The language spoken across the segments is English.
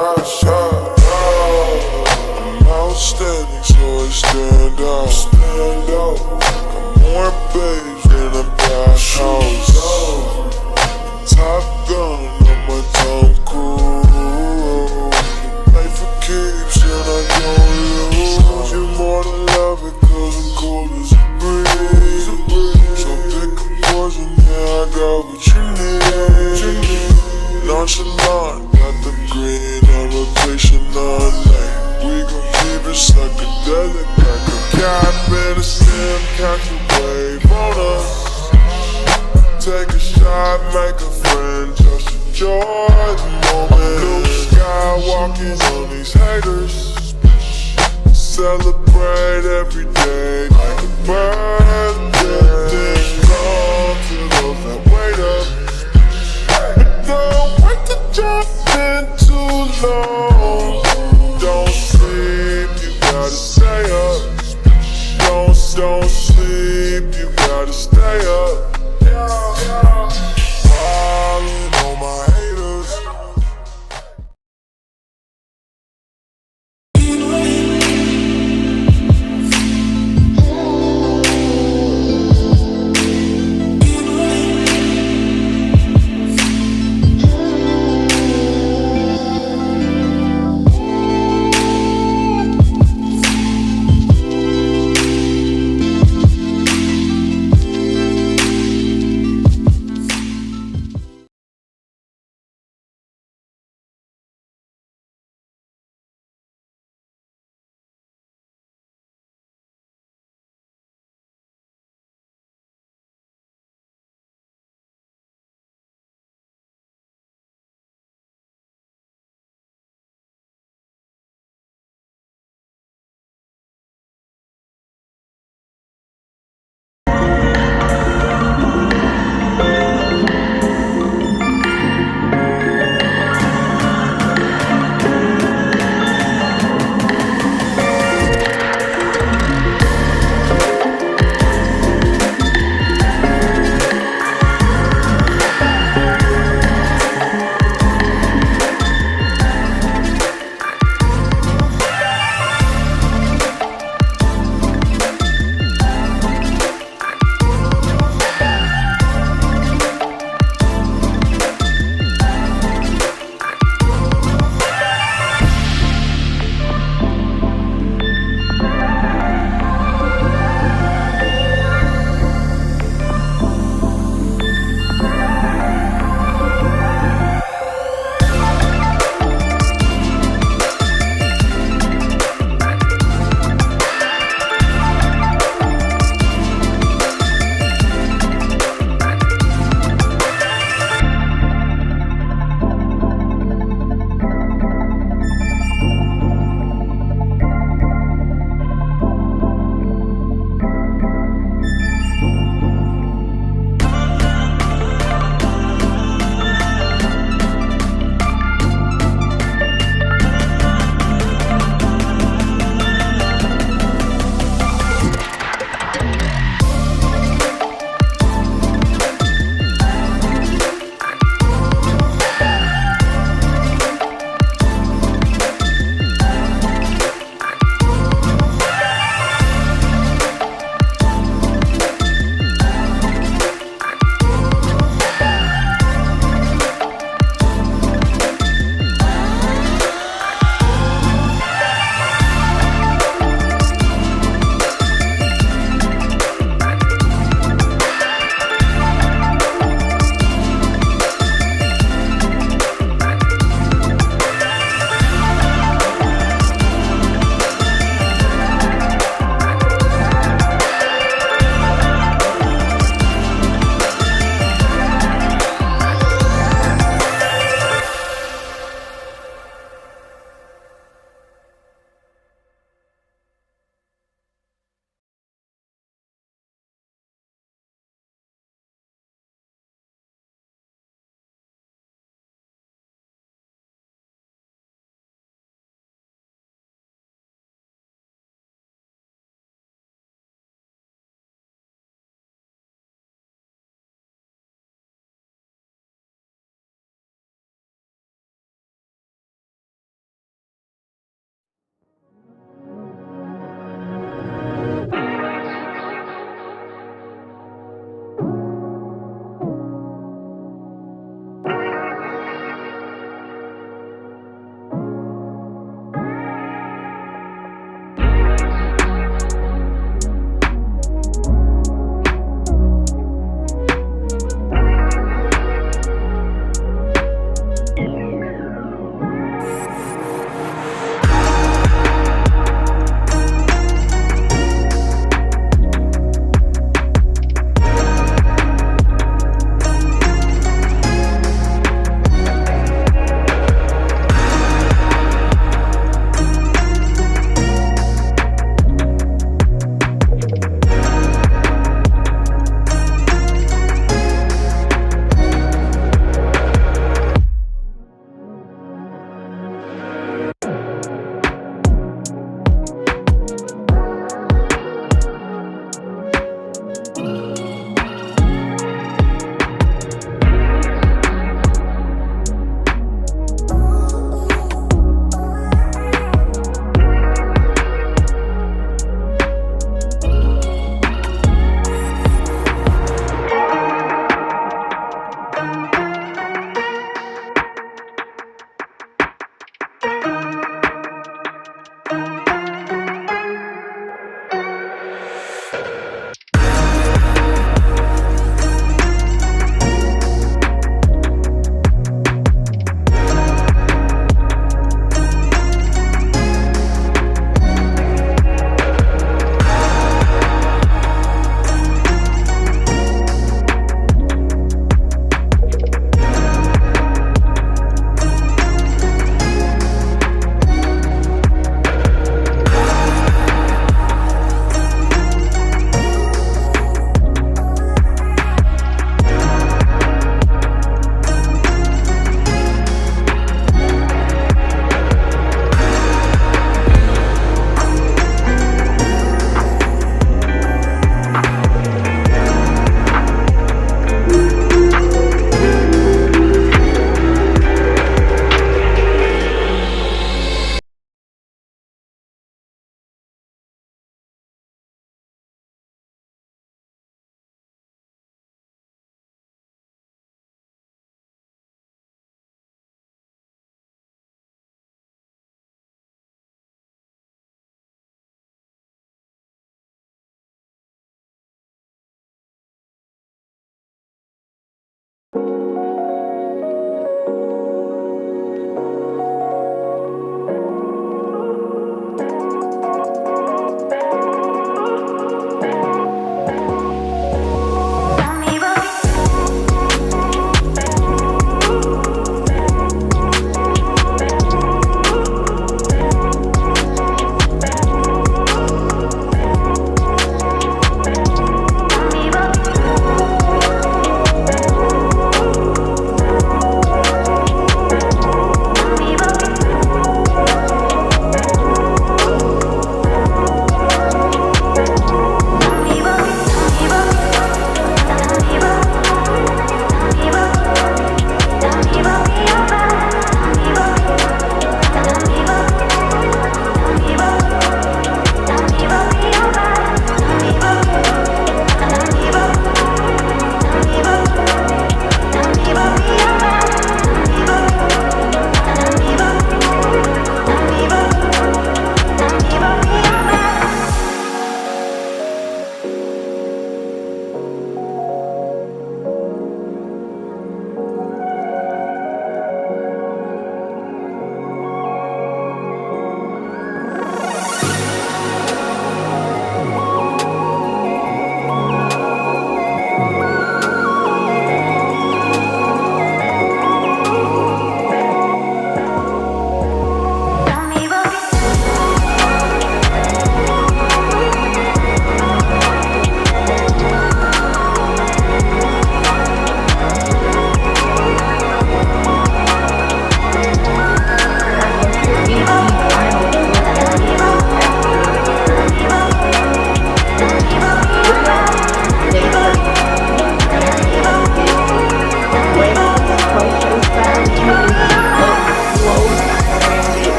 I'm outstanding, so I stand out. Got more babes than a bathhouse. Top gun on my Tom Cruise. Life for keeps and I don't lose. You more than love it 'cause I'm cool as a breeze. So pick a poison, yeah, I got what you need. Nonchalant, got the green on rotation all night. We gon' keep it psychedelic like a cap in a sim, catch a wave on us. Take a shot, make a friend, just enjoy the moment. Blue sky walking on these haters. Celebrate every day like a birthday. Things come to those that wait up. Don't wait to jump in too long. Don't sleep, you gotta stay up. Don't sleep, you gotta stay up. Falling on my haters.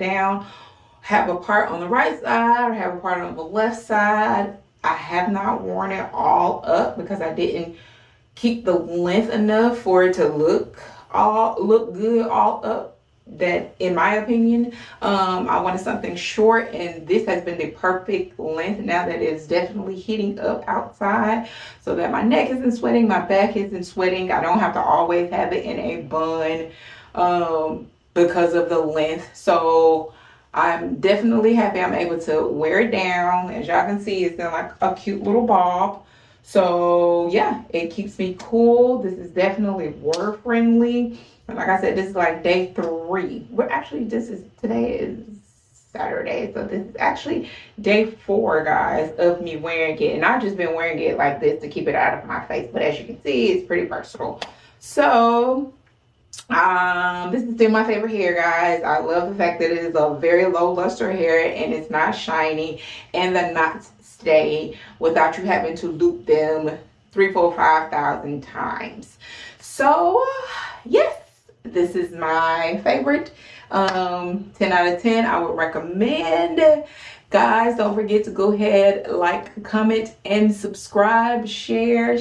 down. Have a part on the right side, have a part on the left side. I have not worn it all up because I didn't keep the length enough for it to look good all up. That, in my opinion, I wanted something short, and this has been the perfect length now that it's definitely heating up outside, so that my neck isn't sweating, my back isn't sweating. I don't have to always have it in a bun because of the length. So I'm definitely happy I'm able to wear it down. As y'all can see, it's in like a cute little bob. So yeah, it keeps me cool. This is definitely water friendly. And like I said, this is like day 3. Today is Saturday. So this is actually day 4, guys, of me wearing it. And I've just been wearing it like this to keep it out of my face. But as you can see, it's pretty versatile. So this is still my favorite hair, guys. I love the fact that it is a very low luster hair and it's not shiny, and the knots stay without you having to loop them 3, 4, 5,000 times. So yes, this is my favorite. 10 out of 10. I would recommend. Guys, don't forget to go ahead, like, comment, and subscribe. Share.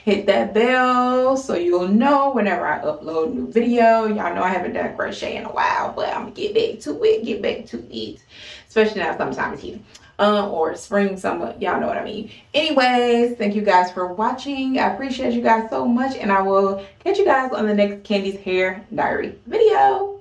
Hit that bell so you'll know whenever I upload a new video. Y'all know I haven't done crochet in a while, but I'm gonna get back to it, especially now summertime is here. Or spring, summer, y'all know what I mean. Anyways, thank you guys for watching. I appreciate you guys so much, and I will catch you guys on the next Candy's Hair Diary video.